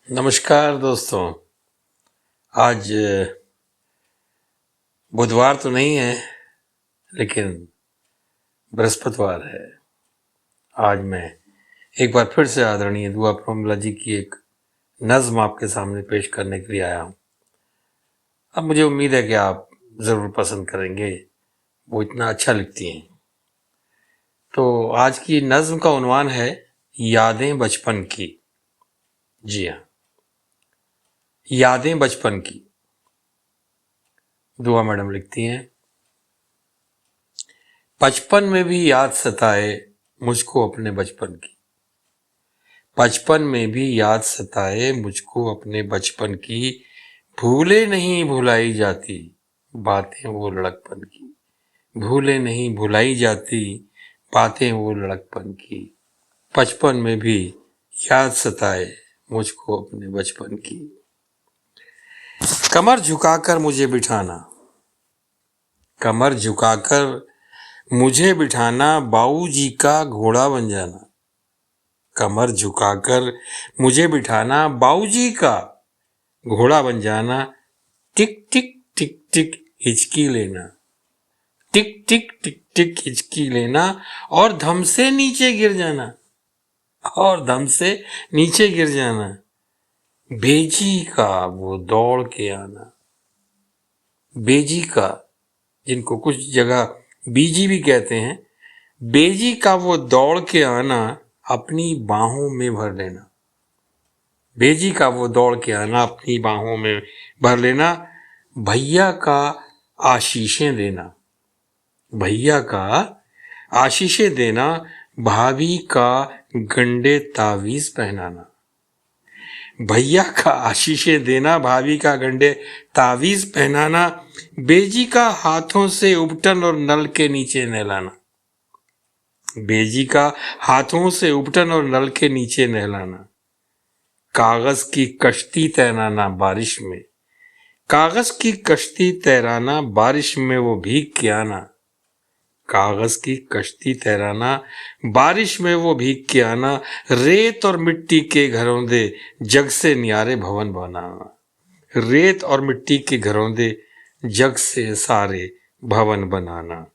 नमस्कार दोस्तों। आज बुधवार तो नहीं है, लेकिन बृहस्पतिवार है। आज मैं एक बार फिर से आदरणीय दुआ प्रोमिला जी की एक नज्म आपके सामने पेश करने के लिए आया हूँ। अब मुझे उम्मीद है कि आप ज़रूर पसंद करेंगे, वो इतना अच्छा लिखती हैं। तो आज की नज्म का उन्वान है यादें बचपन की। जी हाँ, यादें बचपन की। दुआ मैडम लिखती हैं, बचपन में भी याद सताए मुझको अपने बचपन की। बचपन में भी याद सताए मुझको अपने बचपन की। भूले नहीं भुलाई जाती बातें वो लड़कपन की। भूले नहीं भुलाई जाती बातें वो लड़कपन की। बचपन में भी याद सताए मुझको अपने बचपन की। कमर झुकाकर मुझे बिठाना, कमर झुकाकर मुझे बिठाना, बाऊजी का घोड़ा बन जाना। कमर झुकाकर मुझे बिठाना, बाऊजी का घोड़ा बन जाना। टिक टिक टिक टिक हिचकी लेना, टिक टिक टिक टिक हिचकी लेना, और धम से नीचे गिर जाना, और धम से नीचे गिर जाना। बेजी का वो दौड़ के आना, बेजी का, जिनको कुछ जगह बीजी भी कहते हैं, बेजी का वो दौड़ के आना, अपनी बाहों में भर लेना। बेजी का वो दौड़ के आना, अपनी बाहों में भर लेना। भैया का आशीषें देना, भैया का आशीषें देना, भाभी का गंडे तावीज पहनाना। भैया का आशीषें देना, भाभी का गंडे तावीज पहनाना। बेजी का हाथों से उपटन और नल के नीचे नहलाना, बेजी का हाथों से उपटन और नल के नीचे नहलाना। कागज की कश्ती तैराना बारिश में, कागज की कश्ती तैराना बारिश में वो भीग के आना। कागज की कश्ती तैराना बारिश में वो भीग के आना। रेत और मिट्टी के घरों दे जग से न्यारे भवन बनाना। रेत और मिट्टी के घरों दे जग से सारे भवन बनाना।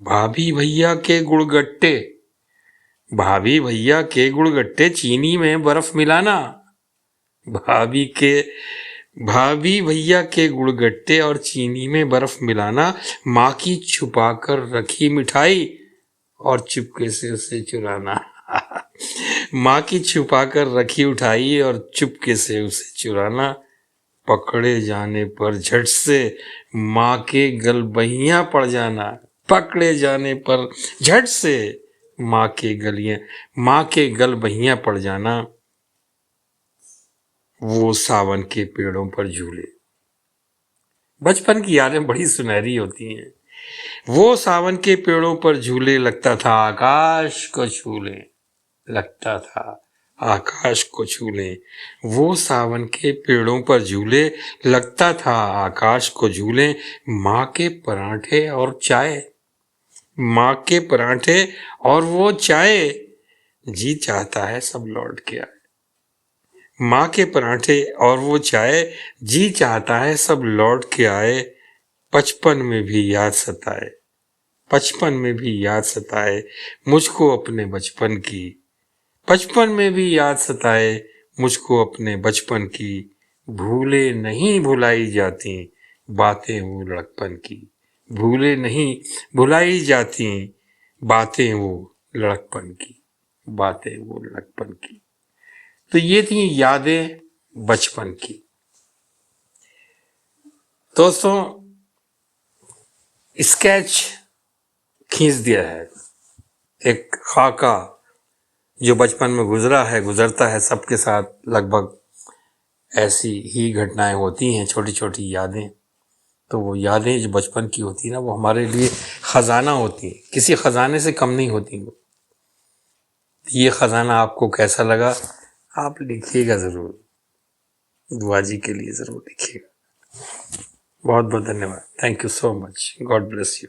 भाभी भैया के गुड़गट्टे, भाभी भैया के गुड़गट्टे चीनी में बर्फ मिलाना। भाभी भैया के गुड़गट्टे और चीनी में बर्फ मिलाना। माँ की छुपा कर रखी मिठाई और चुपके से उसे चुराना। माँ की छुपा कर रखी उठाई और चुपके से उसे चुराना। पकड़े जाने पर झट से माँ के गलबहियां पड़ जाना। पकड़े जाने पर झट से माँ के गलबहियां पड़ जाना। वो सावन के पेड़ों पर झूले, बचपन की यादें बड़ी सुनहरी होती हैं। वो सावन के पेड़ों पर झूले, लगता था आकाश को छू ले, लगता था आकाश को छू ले। वो सावन के पेड़ों पर झूले, लगता था आकाश को झूले। माँ के पराठे और चाय, माँ के पराठे और वो चाय, जी चाहता है सब लौट के आए। माँ के पराठे और वो चाय, जी चाहता है सब लौट के आए। बचपन में भी याद सताए, बचपन में भी याद सताए मुझको अपने बचपन की। बचपन में भी याद सताए मुझको अपने बचपन की। भूले नहीं भुलाई जाती बातें वो लड़कपन की। भूले नहीं भुलाई जाती बातें वो लड़कपन की, बातें वो लड़कपन की। तो ये थी यादें बचपन की। दोस्तों, स्केच खींच दिया है, एक खाका जो बचपन में गुजरा है, गुजरता है सबके साथ। लगभग ऐसी ही घटनाएं होती हैं, छोटी छोटी यादें। तो वो यादें जो बचपन की होती है ना, वो हमारे लिए खजाना होती है, किसी खजाने से कम नहीं होती वो। ये खजाना आपको कैसा लगा, आप लिखिएगा ज़रूर, दुआ जी के लिए ज़रूर लिखिएगा। बहुत बहुत धन्यवाद। Thank you so much. God bless you.